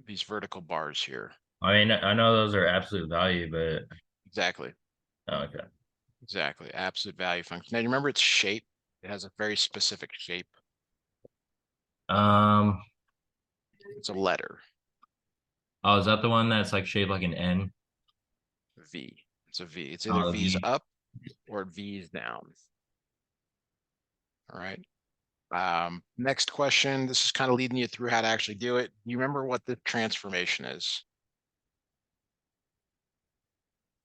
these vertical bars here. I mean, I know those are absolute value, but Exactly. okay. Exactly. Absolute value function. Now, you remember its shape? It has a very specific shape. Um, It's a letter, oh, is that the one that's like shaped like an N? V. It's a V. It's either Oh, the V's V. up or V's down. All right. Next question. This is kind of leading you through how to actually do it. You remember what the transformation is?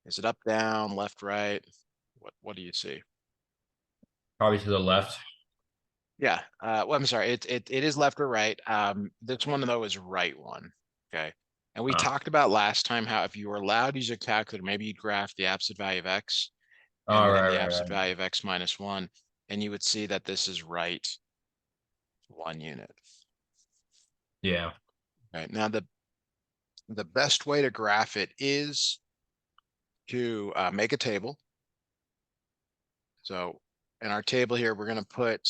Is it up, down, left, right? What do you see? Probably to the left. Yeah. Well, I'm sorry. It is left or right. This one though is right one. Okay. And we Oh, talked about last time how if you were allowed to use a calculator, maybe you'd graph the absolute value of x and all then right, the right, absolute right. value of x minus one, and you would see that this is right 1 unit. Yeah. Right. Now the best way to graph it is to make a table. So in our table here, we're going to put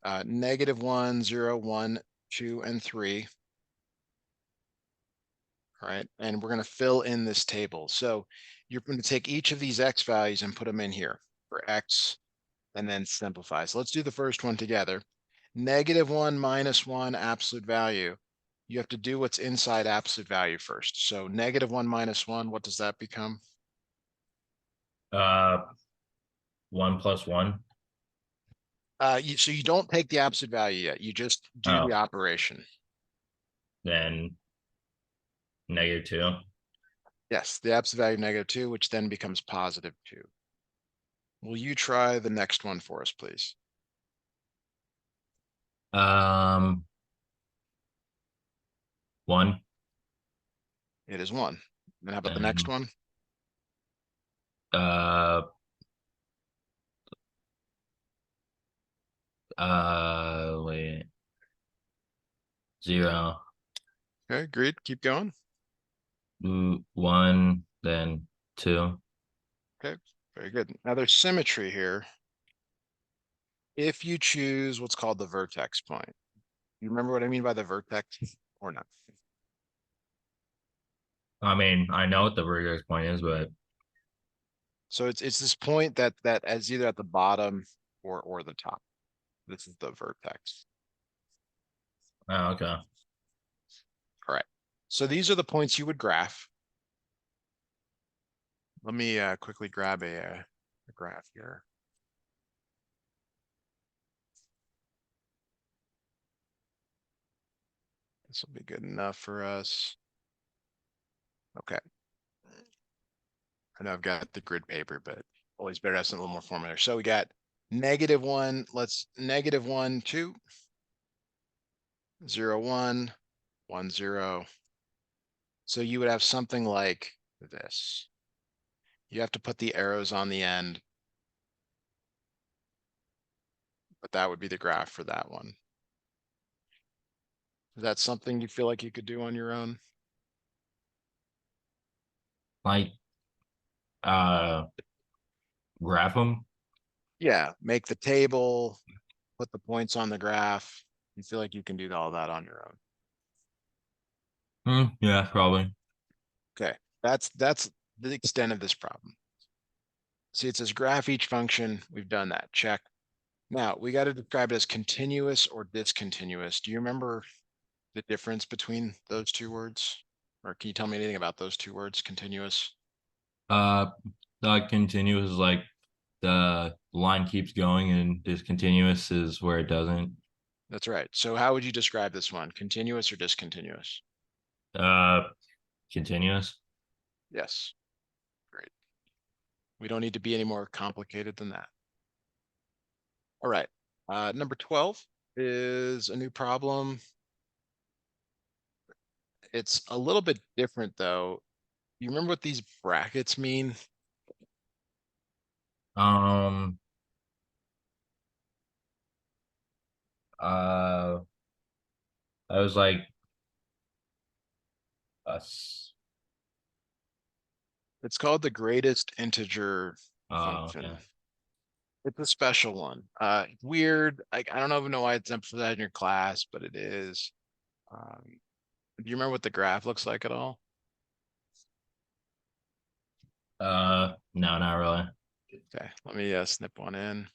-1, 0, 1, 2, and 3. All right. And we're going to fill in this table. So you're going to take each of these x values and put them in here for x and then simplify. So let's do the first one together. -1 minus 1 absolute value. You have to do what's inside absolute value first. So -1 minus 1, what does that become? Uh, 1 plus 1. So you don't take the absolute value yet. You just do the Oh, operation. then -2. Yes, the absolute value -2, which then becomes +2. Will you try the next one for us, please? Um, 1. It is 1. And how about the next Then one? uh wait, 0. Okay, agreed. Keep going. 1, then 2. Okay, very good. Now there's symmetry here. If you choose what's called the vertex point. You remember what I mean by the vertex or not? I mean, I know what the vertex point is, but So it's this point that is either at the bottom or the top. This is the vertex. oh, okay. All right. So these are the points you would graph. Let me quickly grab a graph here. This will be good enough for us. Okay. I know I've got the grid paper, but always better to have something a little more formal. So we got -1, let's -1, 2, 0, 1, 1, 0. So you would have something like this. You have to put the arrows on the end, but that would be the graph for that one. Is that something you feel like you could do on your own? Like uh graph them. Yeah, make the table, put the points on the graph. You feel like you can do all that on your own. Yeah, probably. Okay, that's the extent of this problem. See, it says graph each function. We've done that. Check. Now we got to describe it as continuous or discontinuous. Do you remember the difference between those two words? Or can you tell me anything about those two words, continuous? Uh, the continuous is like the line keeps going, and discontinuous is where it doesn't. That's right. So how would you describe this one? Continuous or discontinuous? Uh, Continuous. Yes. Great. We don't need to be any more complicated than that. All right. Number 12 is a new problem. It's a little bit different though. You remember what these brackets mean? Um, uh, I was like us. It's called the greatest integer Okay. function. It's a special one. Weird. Like I don't even know why it's emphasized in your class, but it is. Do you remember what the graph looks like at all? No, not really. Okay, let me snip one in.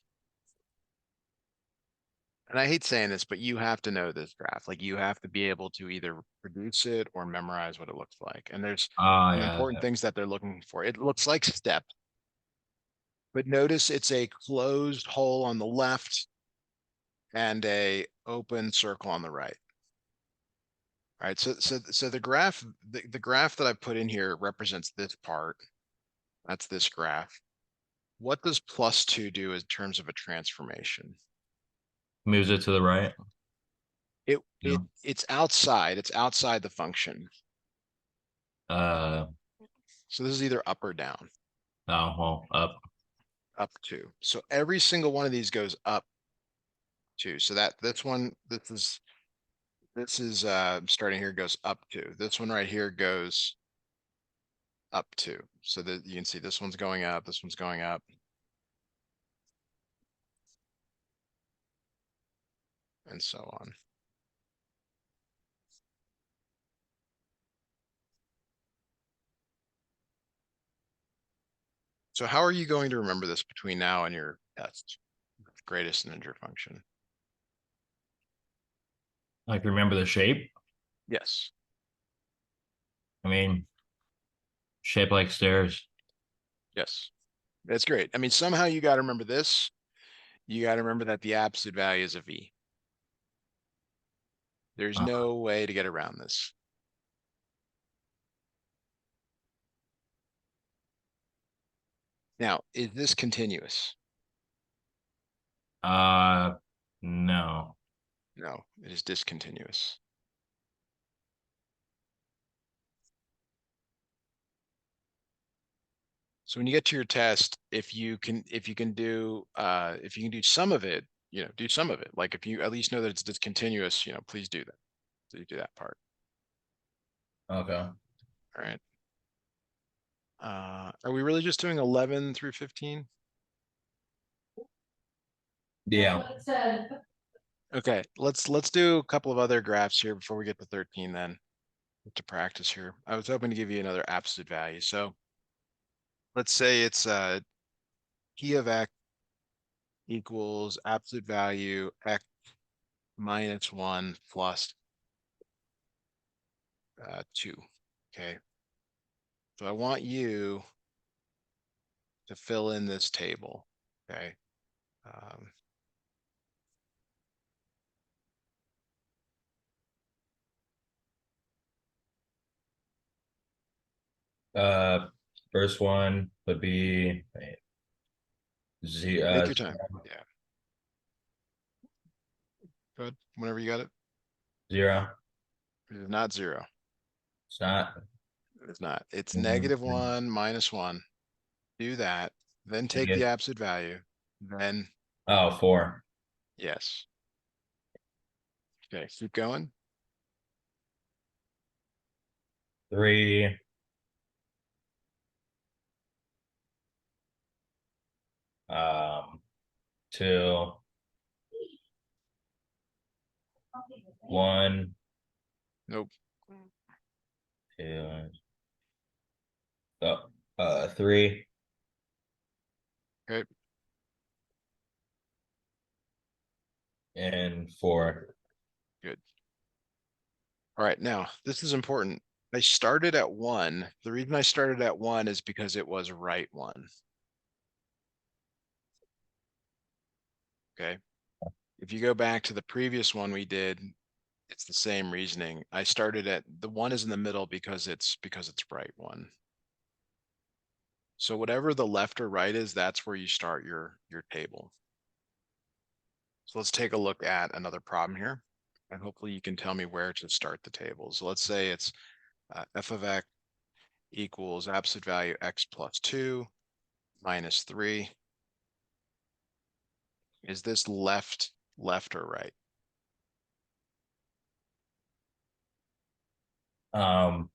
And I hate saying this, but you have to know this graph. Like you have to be able to either produce it or memorize what it looks like. And there's Oh some yeah. important things that they're looking for. It looks like step, but notice it's a closed hole on the left and a open circle on the right. All right, so the graph that I put in here represents this part. That's this graph. What does +2 do in terms of a transformation? Moves it to the right. No. It's outside the function. Uh So this is either up or down, oh well, up. up to. So every single one of these goes up to. So that this one, this is starting here goes up to. This one right here goes up to. So that you can see this one's going up, this one's going up, and so on. So how are you going to remember this between now and your test? Greatest integer function. Like remember the shape. Yes. I mean, shape like stairs. Yes. That's great. I mean, somehow you got to remember this. You got to remember that the absolute value is a v. There's Uh, no way to get around this. Now, is this continuous? uh no. No, it is discontinuous. So when you get to your test, if you can do some of it, do some of it. Like if you at least know that it's discontinuous, please do that. So you do that part. Okay. All right. Are we really just doing 11 through 15? Yeah. Okay, let's do a couple of other graphs here before we get to 13 then to practice here. I was hoping to give you another absolute value. So let's say it's p of x equals absolute value x minus 1 plus 2. Okay, so I want you to fill in this table. Okay. Um, Uh First one would be wait, Take your time. Yeah, go ahead. Whenever you got it. 0. It is not 0. It's not. It's not. It's Mm, -1 minus 1. Do that. Then take the negative- absolute value. Then, Oh, 4. yes. Okay, keep going. 3. 2. 1. Nope. 2. 3. Okay, And 4. good. All right, now this is important. I started at 1. The reason I started at 1 is because it was right 1. Okay. If you go back to the previous one we did, it's the same reasoning. I started at the 1 is in the middle because it's right 1. So whatever the left or right is, that's where you start your table. So let's take a look at another problem here. And hopefully you can tell me where to start the table. So let's say it's f of x equals absolute value x plus 2 minus 3. Is this left, or right? Um,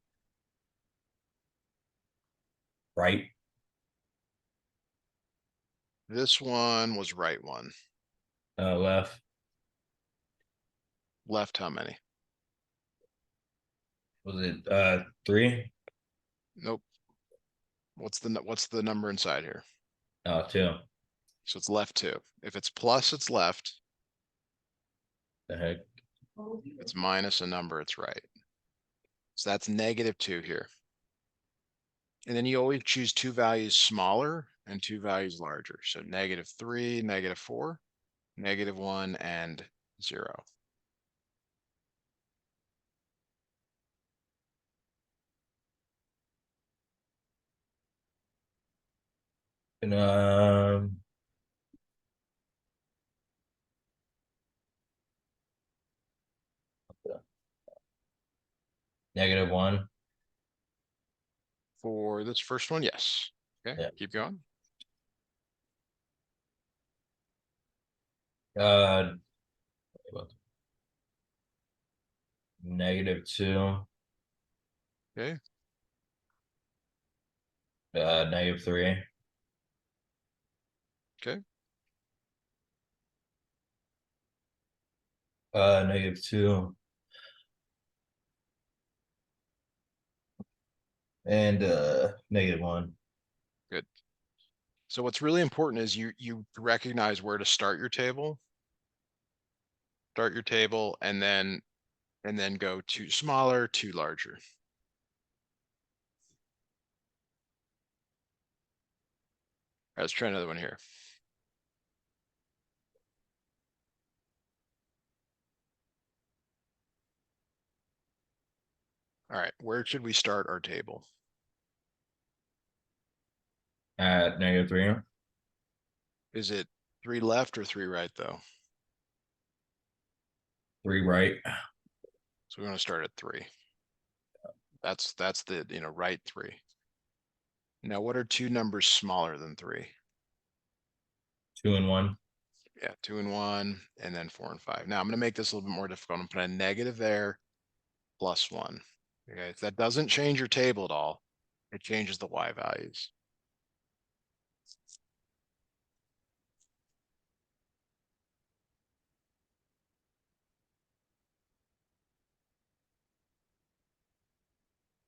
right. This one was right 1. Left. Left how many? Was it 3? Nope. What's the number inside here? Oh, 2. So it's left 2. If it's plus, it's left. The heck? If it's minus a number, it's right. So that's -2 here. And then you always choose two values smaller and two values larger. So -3, -4, -1, and 0. And -1. For this first one, yes. Okay, Yeah. keep going. Uh, -2. Okay, -3. okay. -2. And -1. Good. So what's really important is you recognize where to start your table. Start your table and then go to smaller to larger. All right, let's try another one here. All right, where should we start our table? At -3. Is it 3 left or 3 right though? 3 right. So we want to start at 3. That's the right 3. Now what are two numbers smaller than 3? 2 and 1. Yeah, 2 and 1, and then 4 and 5. Now I'm going to make this a little bit more difficult. I'm putting a negative there, plus 1. Okay, so that doesn't change your table at all. It changes the y values.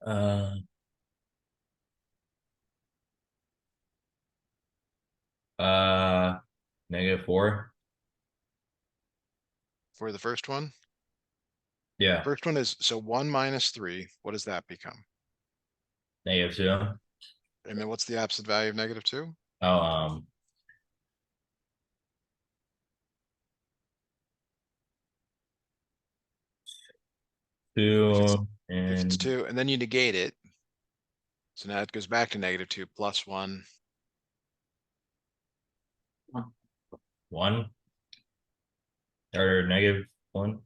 Uh, -4. For the first one, Yeah. first one is, so 1 minus 3, what does that become? -2. And then what's the absolute value of -2? Oh, If it's 2 if it's and 2, and then you negate it. So now it goes back to -2 plus 1. 1 or -1.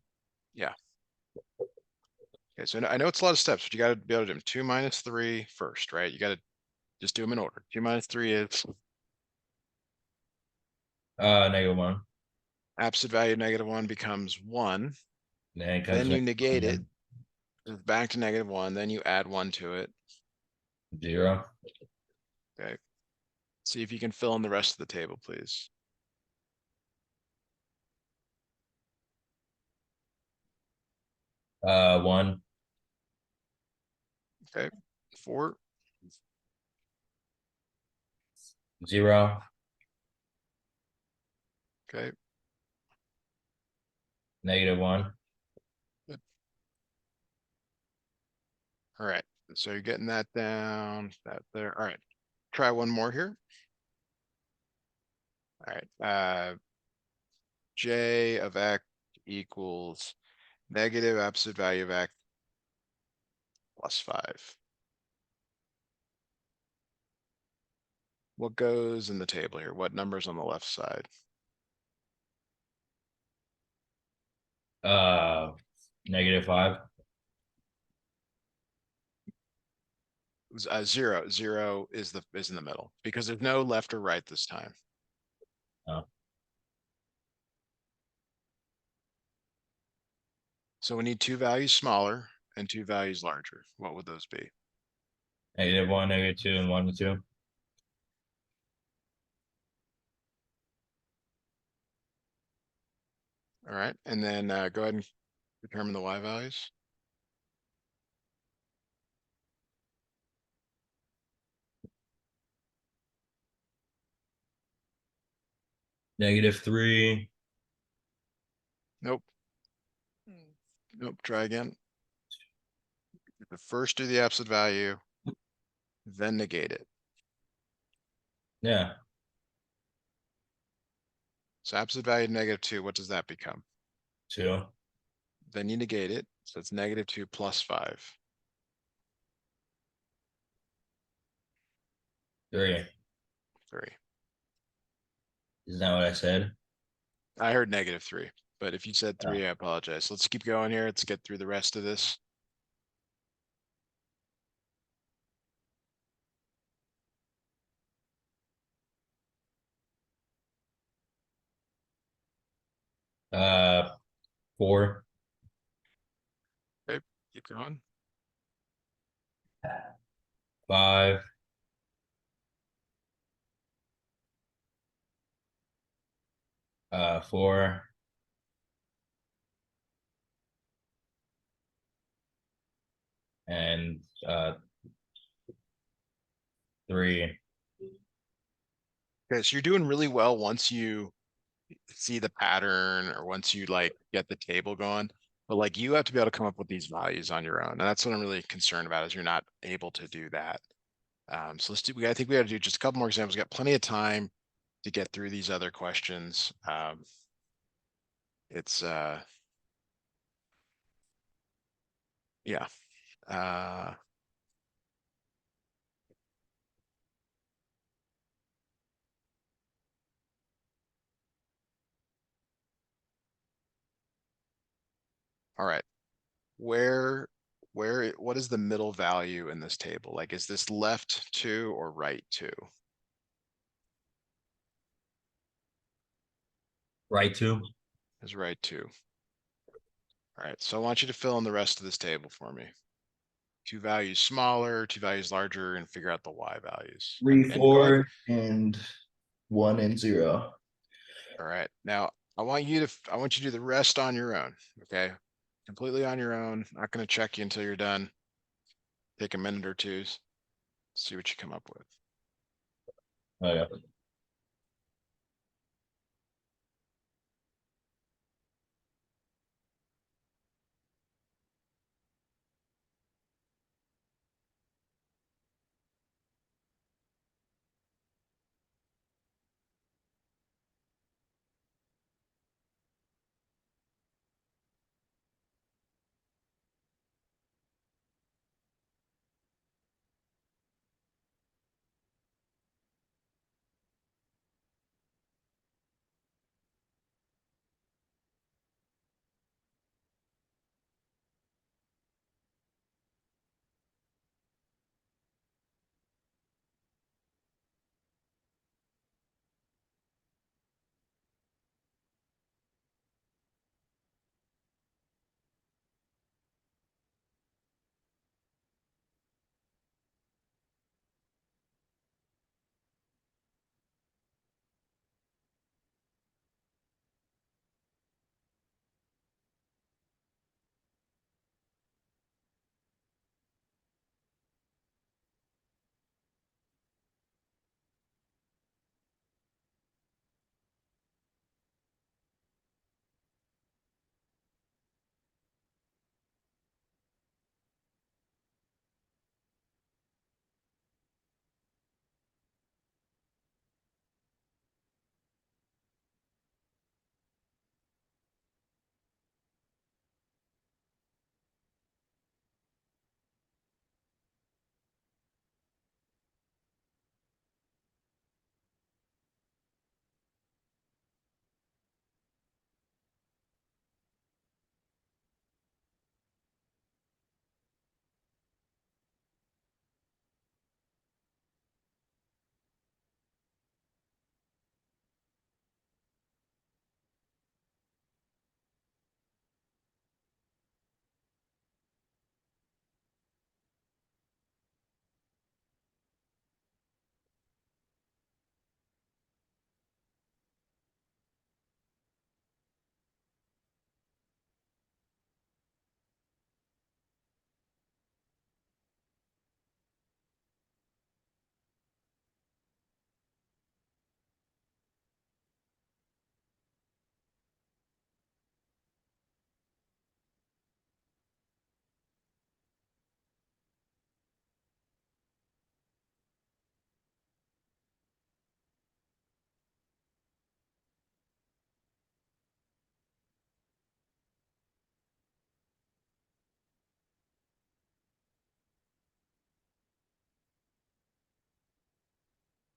Yeah. Okay, so I know it's a lot of steps, but you got to be able to do them. 2 minus 3 first, right? You got to just do them in order. 2 minus 3 is -1. absolute value of -1 becomes 1. Then it comes Then you -1 negate it, again. it's back to -1. Then you add 1 to it. 0. Okay. See if you can fill in the rest of the table, please. 1. Okay. 4. 0. Okay. -1. Good. All right. So you're getting that down, that there. All right. Try one more here. All right. J of x equals negative absolute value of x plus 5. What goes in the table here? What number's on the left side? -5. 0. 0 is in the middle because there's no left or right this time. Oh, So we need two values smaller and two values larger. What would those be? -1, -2, and 1 and 2. All right. And then go ahead and determine the y values. -3. Nope. Nope. Try again. But first do the absolute value, then negate it. Yeah. So absolute value -2, what does that become? 2. Then you negate it. So it's -2 plus 5. 3. 3. Isn't that what I said? I heard -3, but if you said Yeah. 3, I apologize. Let's keep going here. Let's get through the rest of this. Uh, 4. Okay, keep going. 5. 4. And 3. Okay, so you're doing really well once you see the pattern or once you like get the table going. But like you have to be able to come up with these values on your own. And that's what I'm really concerned about is you're not able to do that. So let's do, I think we got to do just a couple more examples. We got plenty of time to get through these other questions. It's yeah. Uh, all right. What is the middle value in this table? Like, is this left 2 or right 2? Right 2. Is right 2. All right, so I want you to fill in the rest of this table for me. Two values smaller, two values larger, and figure out the y values. Three, And go ahead. 4, and 1 and 0. All right, now I want you to do the rest on your own. Okay, completely on your own. Not going to check you until you're done. Take a minute or two. See what you come up with. Oh, yeah.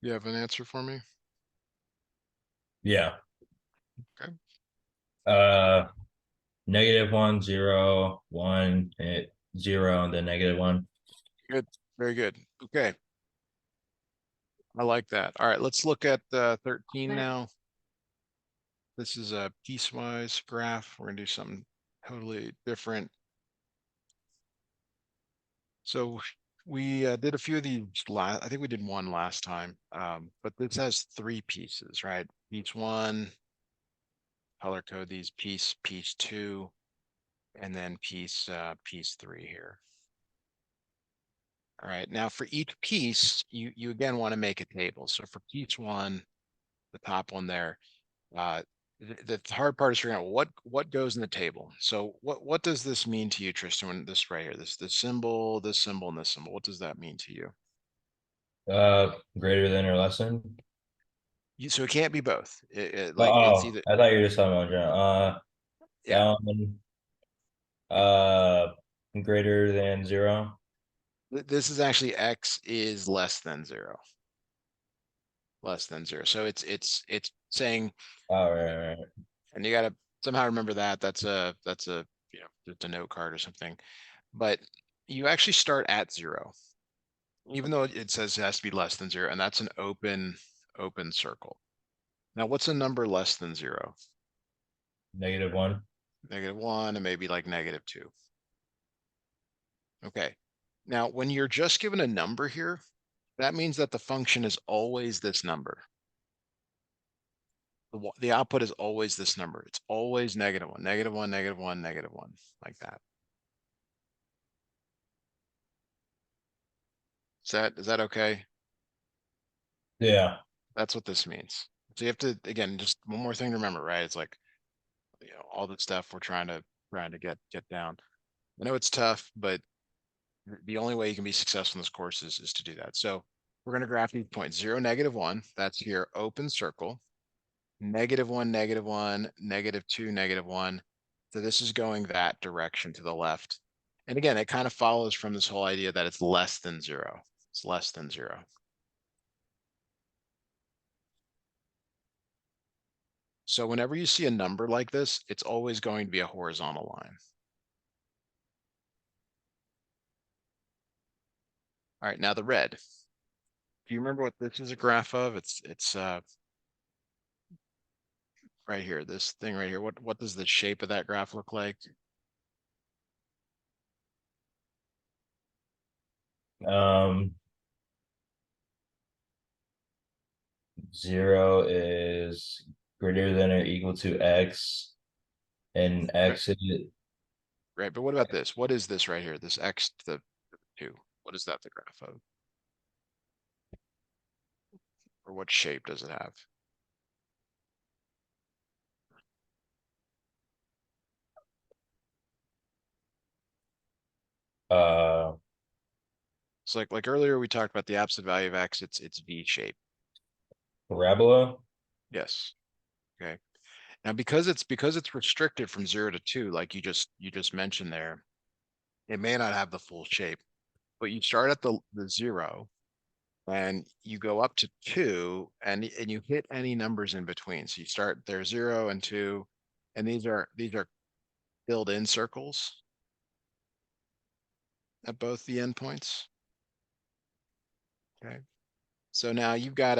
You have an answer for me? Yeah. Okay. Uh, -1, 0, 1, 0, and then -1. Good. Very good. Okay. I like that. All right, let's look at 13 now. This is a piecewise graph. We're gonna do something totally different. So we did a few of these last, I think we did one last time, but this has three pieces, right? Piece one, color code these piece two, and then piece three here. All right, now for each piece, you again want to make a table. So for piece one, the top one there, uh, the hard part is figuring out what goes in the table. So what does this mean to you, Tristan? When this right here, this symbol, this symbol, and this symbol, what does that mean to you? Greater than or less than? So it can't be both. Like it's Oh, either, I thought you were just talking about general. yeah. That one, uh, greater than 0. This is actually x is less than zero. So it's saying, Oh, right, right. and you got to somehow remember that that's a just a note card or something. But you actually start at zero, even though it says it has to be less than zero, and that's an open circle. Now, what's a number less than zero? -1. -1 and maybe like -2. Okay. Now, when you're just given a number here, that means that the function is always this number. The output is always this number. It's always -1, -1, -1, -1, like that. Is that okay? Yeah. That's what this means. So you have to, again, just one more thing to remember, right? It's like, all the stuff we're trying to get down. I know it's tough, but the only way you can be successful in this course is to do that. So we're going to graph these points 0, -1. That's here, open circle. -1, -1, -2, -1. So this is going that direction to the left. And again, it kind of follows from this whole idea that it's less than zero. It's less than zero. So whenever you see a number like this, it's always going to be a horizontal line. All right, now the red. Do you remember what this is a graph of? It's right here, this thing right here. What does the shape of that graph look like? Um, 0 is greater than or equal to X, and Right, X is right. But what about this? What is this right here? This x to the 2. What is that the graph of? Or what shape does it have? uh So like earlier we talked about the absolute value of x, it's V shape. parabola. Yes. Okay. Now because it's restricted from 0 to 2, like you just mentioned there, it may not have the full shape. But you start at the 0 and you go up to 2 and you hit any numbers in between. So you start there 0 and 2, and these are filled in circles at both the endpoints. Okay. So now you've got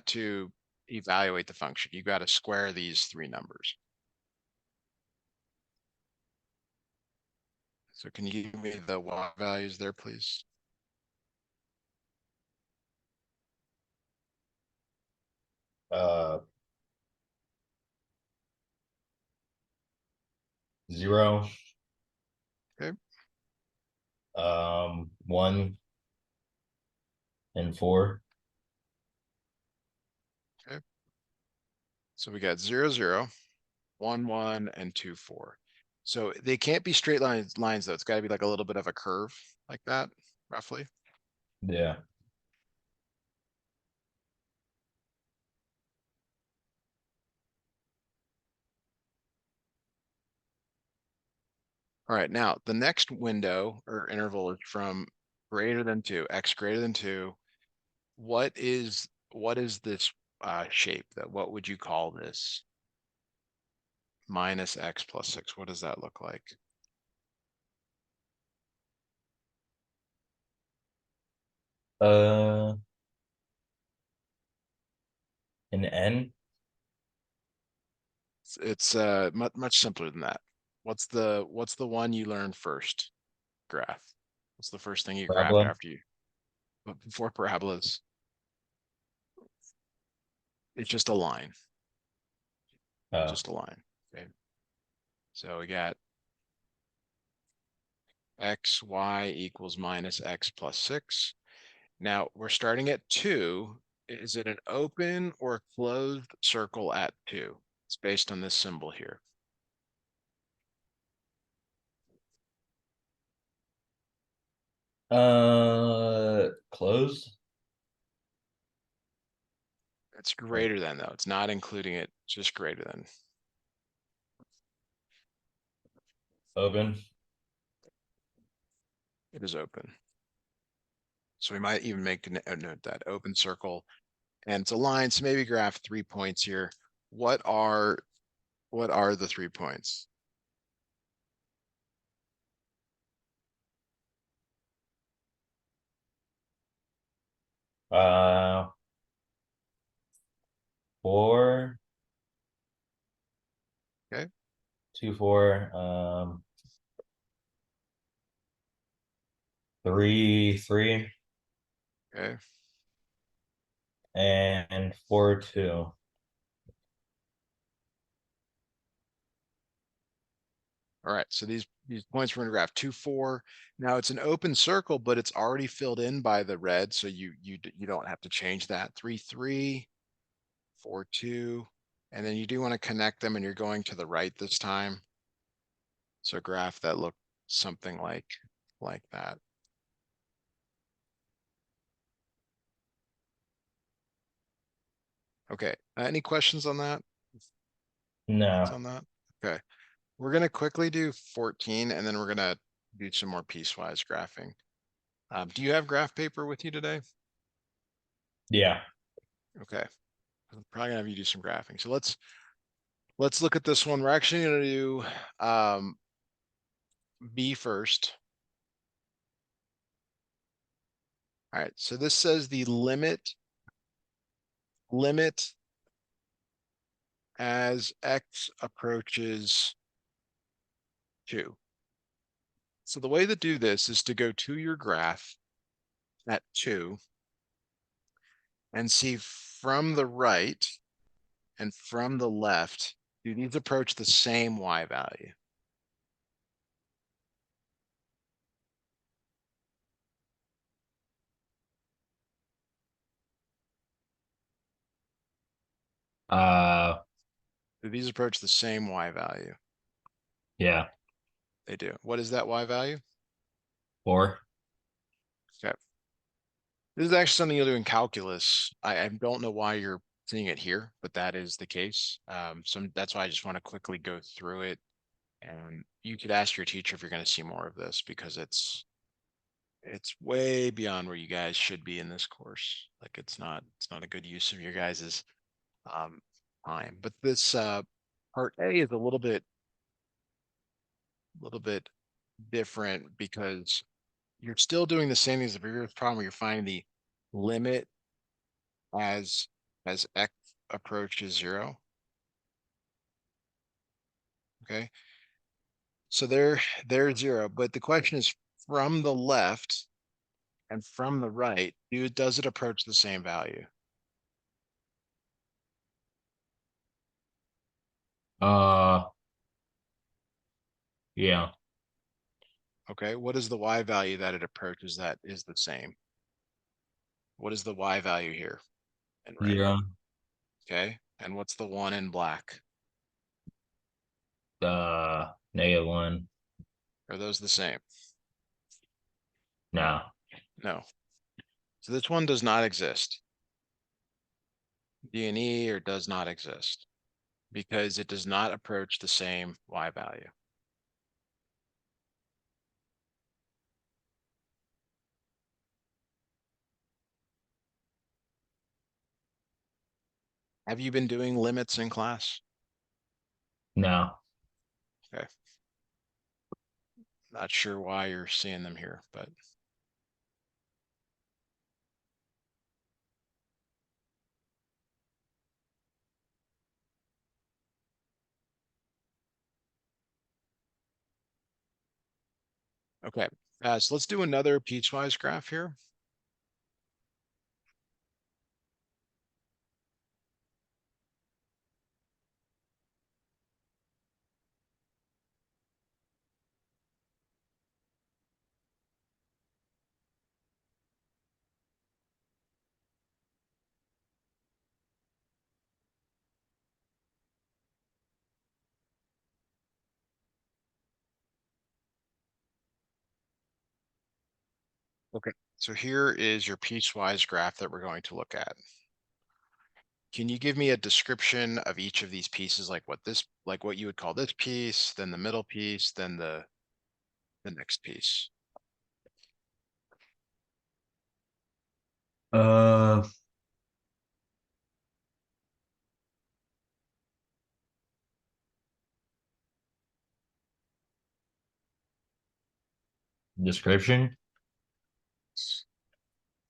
to evaluate the function. You've got to square these three numbers. So can you give me the y values there, please? uh 0, Okay. 1 and 4. Okay. So we got 0, 0, 1, 1, and 2, 4. So they can't be straight lines though. It's got to be like a little bit of a curve like that, roughly. Yeah. All right. Now the next window or interval is from greater than 2, x greater than 2. What is what is this shape? That what would you call this? Minus x plus 6. What does that look like? Uh, an N It's much simpler than that. What's the one you learned first? Graph. What's the first thing you graphed parabola. after you? But before parabolas, it's just a line. Oh, Just a line. Okay. So we got x, y equals minus x plus 6. Now we're starting at 2. Is it an open or closed circle at 2? It's based on this symbol here. closed, It's like greater than, though. It's not including it, just greater than. open. It is open. So we might even make a note that open circle, and it's a line. So maybe graph 3 points here. What are the 3 points? Uh, 4, Okay. 2, 4. 3, 3, Okay. and 4, 2. All right. So these points we're going to graph 2, 4. Now it's an open circle, but it's already filled in by the red, so you don't have to change that. 3, 3, 4, 2, and then you do want to connect them, and you're going to the right this time. So graph that look something like that. Okay. Any questions on that? Thoughts No. on that? Okay. We're going to quickly do 14, and then we're going to do some more piecewise graphing. Do you have graph paper with you today? Yeah. Okay. I'm probably gonna have you do some graphing. So let's look at this one. We're actually gonna do B first. All right. So this says the limit as x approaches 2. So the way to do this is to go to your graph at 2 and see from the right and from the left, do these approach the same y value? Uh, Do these approach the same y value? yeah. They do. What is that y value? 4. Okay. This is actually something you'll do in calculus. I don't know why you're seeing it here, but that is the case. So that's why I just want to quickly go through it. And you could ask your teacher if you're going to see more of this, because it's way beyond where you guys should be in this course. Like it's not a good use of your guys's um, time. But this part A is a little bit different, because you're still doing the same thing as the previous problem, where you're finding the limit as x approaches 0. Okay, so they're 0, but the question is, from the left and from the right, does it approach the same value? Uh, yeah. Okay, what is the y value that it approaches that is the same? What is the y value here in red? 0. Okay, and what's the one in black? -1. Are those the same? No. No. So this one does not exist. D and E or does not exist, because it does not approach the same y value. Have you been doing limits in class? No. Okay. Not sure why you're seeing them here, but okay. So let's do another piecewise graph here. Okay. So here is your piecewise graph that we're going to look at. Can you give me a description of each of these pieces, like what you would call this piece, then the middle piece, then the next piece? Uh, Description.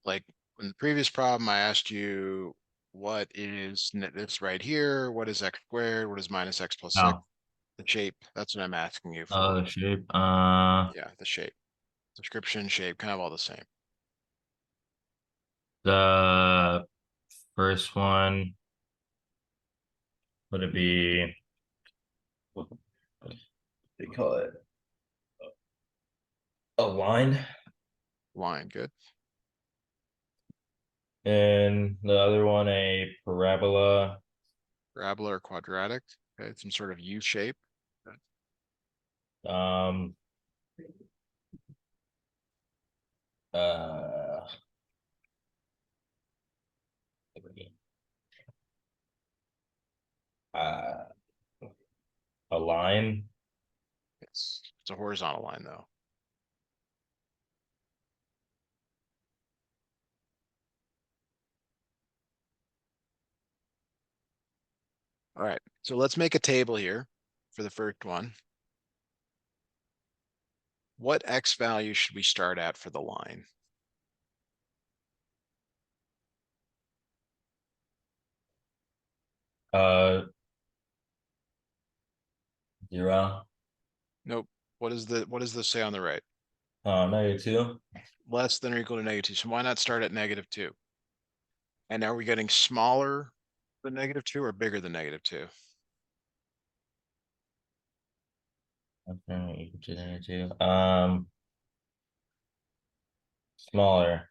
Like in the previous problem, I asked you what is this right here? What is x squared? What is minus x plus 6? Oh, The shape. That's what I'm asking you for. the shape. Yeah, the shape. Description, shape, kind of all the same. The first one would it be? What they call it a line, Line, good. and the other one a parabola. Parabola or quadratic. Okay, some sort of U shape. Um, uh, uh, a line. It's a horizontal line though. All right, so let's make a table here for the first one. What x value should we start at for the line? Uh, 0. Nope. What does this say on the right? -2. Less than or equal to -2. So why not start at -2? And are we getting smaller than -2 or bigger than -2? Okay, equal to -2. Smaller.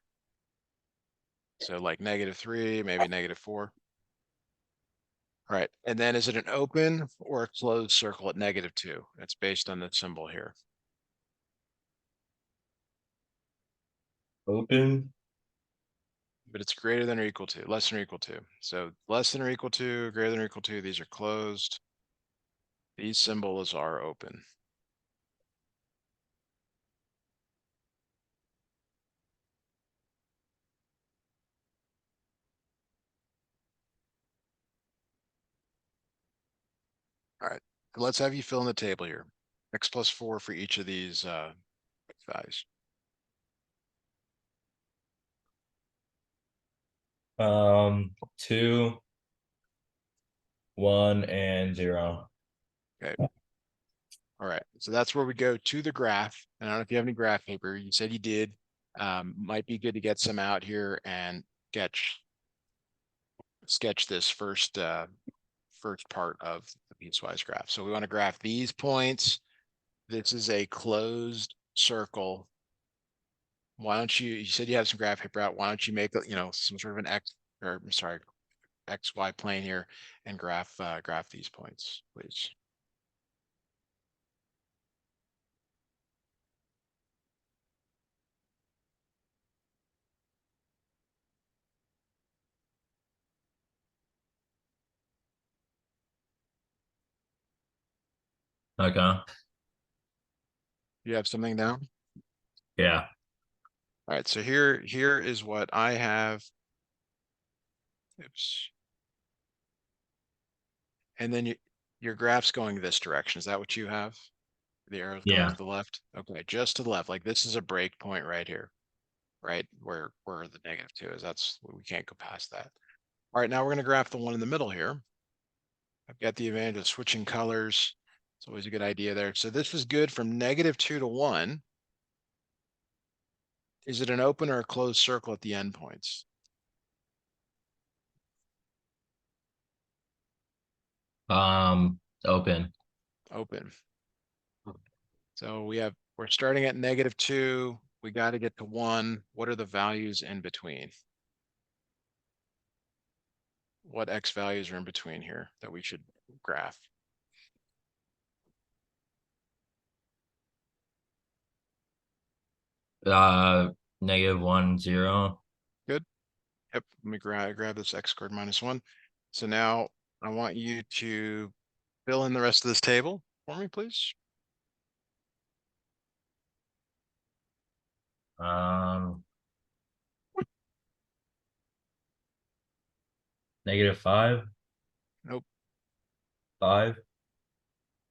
So like -3, maybe -4. All right. And then is it an open or a closed circle at -2? It's based on the symbol here. Open. But it's greater than or equal to, less than or equal to. So less than or equal to, greater than or equal to, these are closed. These symbols are open. All right. So let's have you fill in the table here. X plus 4 for each of these values. 2, 1, and 0. Okay. All right. So that's where we go to the graph. And I don't know if you have any graph paper. You said you did. Might be good to get some out here and sketch this first part of the piecewise graph. So we want to graph these points. This is a closed circle. Why don't you said you have some graph paper out. Why don't you make, some sort of an X, or I'm sorry, XY plane here and graph these points, please. Okay. You have something now? Yeah. All right, so here is what I have. Oops. And then your graph's going this direction. Is that what you have? The arrow's going to Yeah. the left? Okay, just to the left. Like this is a break point right here, right? Where the -2 is. That's, we can't go past that. All right, now we're going to graph the one in the middle here. I've got the advantage of switching colors. It's always a good idea there. So this is good from -2 to 1. Is it an open or a closed circle at the endpoints? Open. Open. So we're starting at -2. We got to get to 1. What are the values in between? What X values are in between here that we should graph? -1, 0. Good. Yep. Let me grab this X squared minus 1. So now I want you to fill in the rest of this table for me, please. Um, -5, Nope. 5.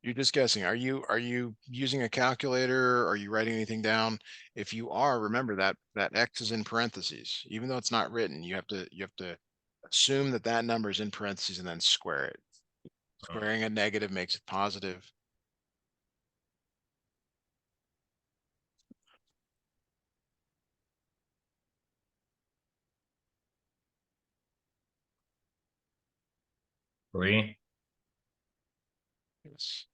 You're just guessing. Are you using a calculator? Are you writing anything down? If you are, remember that X is in parentheses. Even though it's not written, you have to assume that that number is in parentheses and then square it. Squaring a negative makes it positive. 3. Yes.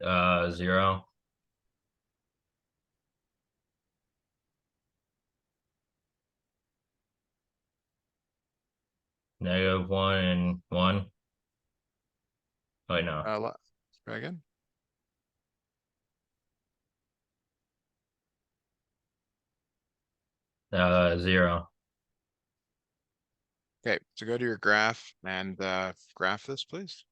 0. -1 and 1. Wait, no. Try again. Zero. Okay, so go to your graph and graph this, please.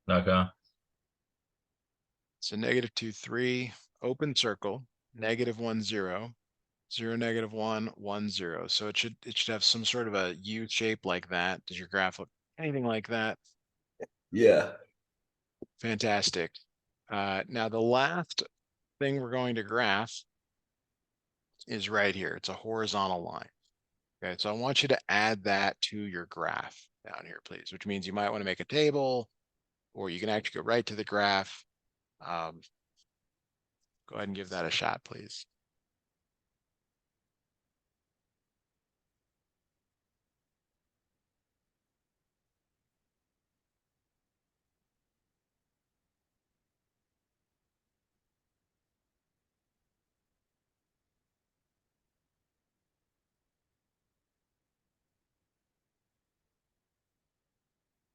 Okay. So -2, 3, open circle, -1, 0, 0, -1, 1, 0. So it should have some sort of a U shape like that. Does your graph look anything like that? Yeah. Fantastic. Now the last thing we're going to graph is right here. It's a horizontal line. Okay, so I want you to add that to your graph down here, please, which means you might want to make a table, or you can actually go right to the graph. Um, Go ahead and give that a shot, please.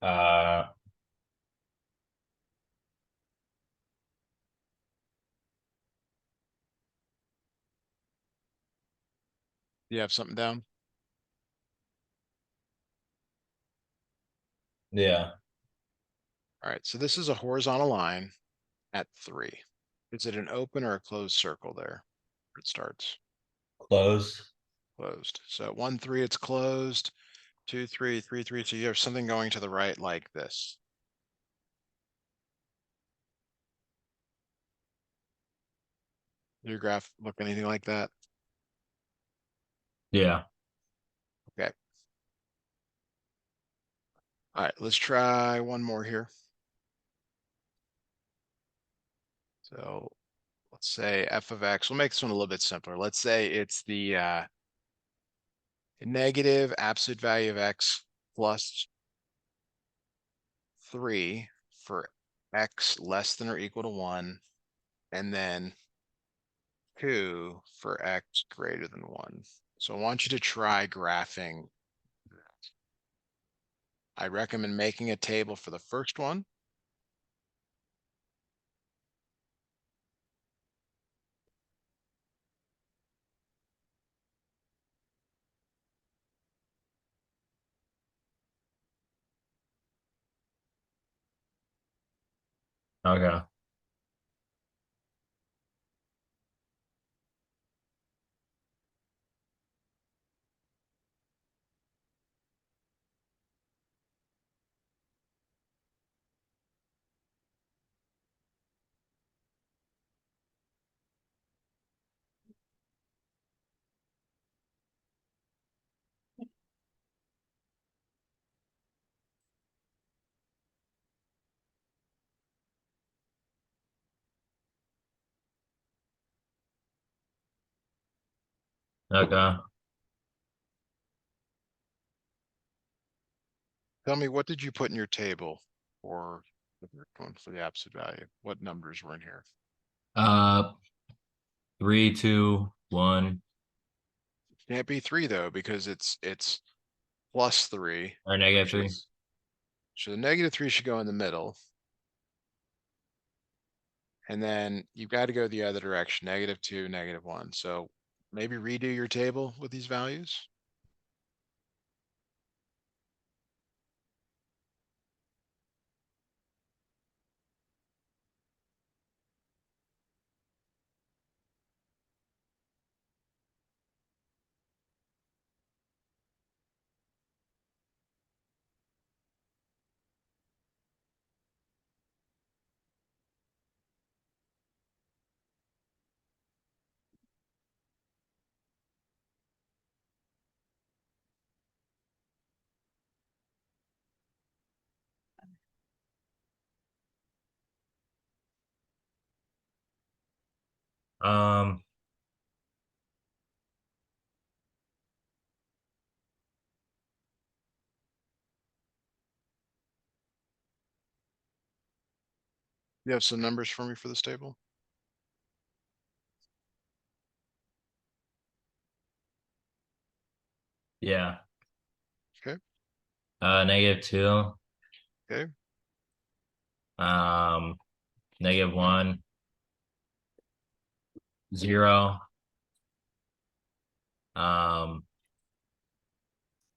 Uh, You have something down? yeah. All right, so this is a horizontal line at 3. Is it an open or a closed circle there? Where it starts Close. closed. So at 1, 3, it's closed. 2, 3, 3, 3. So you have something going to the right like this. Your graph look anything like that? Yeah. Okay. All right, let's try one more here. So let's say f of x. We'll make this one a little bit simpler. Let's say it's the negative absolute value of x plus 3 for x less than or equal to 1, and then 2 for x greater than 1. So I want you to try graphing. I recommend making a table for the first one. Okay. Okay. Tell me, what did you put in your table for the first one for the absolute value? What numbers were in here? Uh, 3, 2, 1, Can't be 3 though, because it's plus 3, or negative which 3. is, so the -3 should go in the middle. And then you've got to go the other direction, -2, -1. So maybe redo your table with these values. Um, You have some numbers for me for this table? yeah. Okay, -2. okay, Um, -1, 0.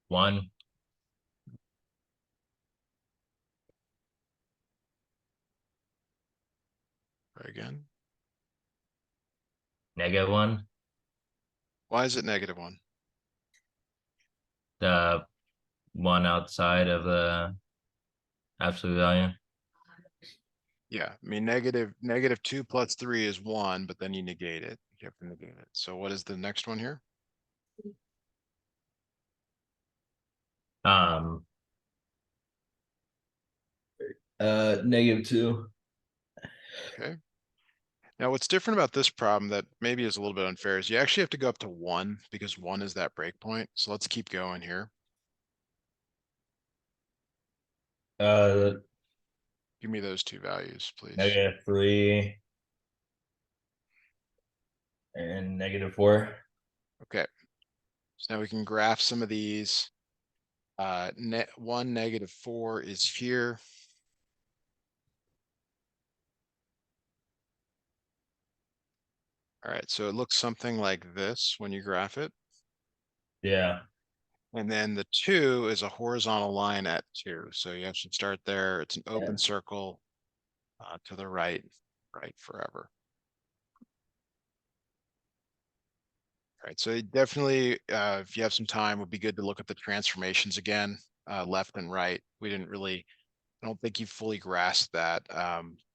1, try again. -1. Why is it -1? The one outside of the absolute value. Yeah, I mean, -2 plus 3 is 1, but then you negate it. You have to negate it. So what is the next one here? Um, -2. Okay. Now, what's different about this problem that maybe is a little bit unfair is you actually have to go up to 1 because 1 is that breakpoint. So let's keep going here. Uh, Give me those two values, please. -3 and -4. Okay. So now we can graph some of these. Net 1, -4 is here. All right, so it looks something like this when you graph it. Yeah. And then the 2 is a horizontal line at 2. So you actually start there. It's an Yeah. open circle to the right, right forever. All right, so definitely, if you have some time, would be good to look at the transformations again, left and right. We didn't really, I don't think you fully grasped that.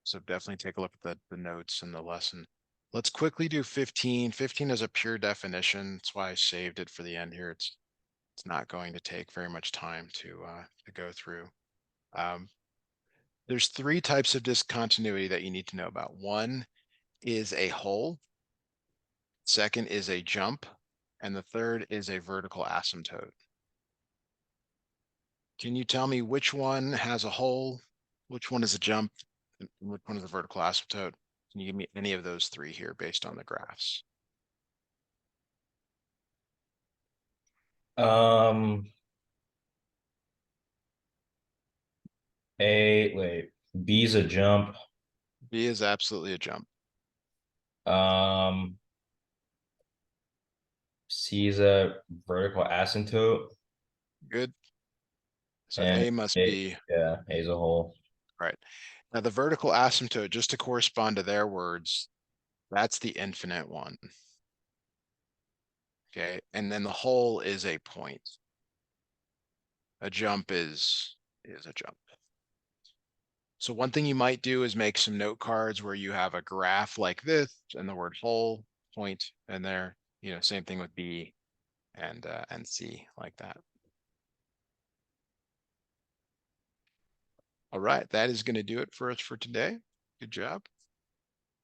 So definitely take a look at the notes and the lesson. Let's quickly do 15. 15 is a pure definition. That's why I saved it for the end here. It's not going to take very much time to go through. Um, there's 3 types of discontinuity that you need to know about. One is a hole, second is a jump, and the third is a vertical asymptote. Can you tell me which one has a hole, which one is a jump, Which one is the vertical asymptote? Can you give me any of those three here based on the graphs? Um, A, wait, B's a jump. B is absolutely a jump. Um, C is a vertical asymptote, Good. So and A must A, be yeah, A is a hole. right. Now the vertical asymptote, just to correspond to their words, that's the infinite one. Okay, and then the hole is a point. A jump is a jump. So one thing you might do is make some note cards where you have a graph like this and the word hole, point, and there, same thing with B and C like that. All right, that is going to do it for us for today. Good job.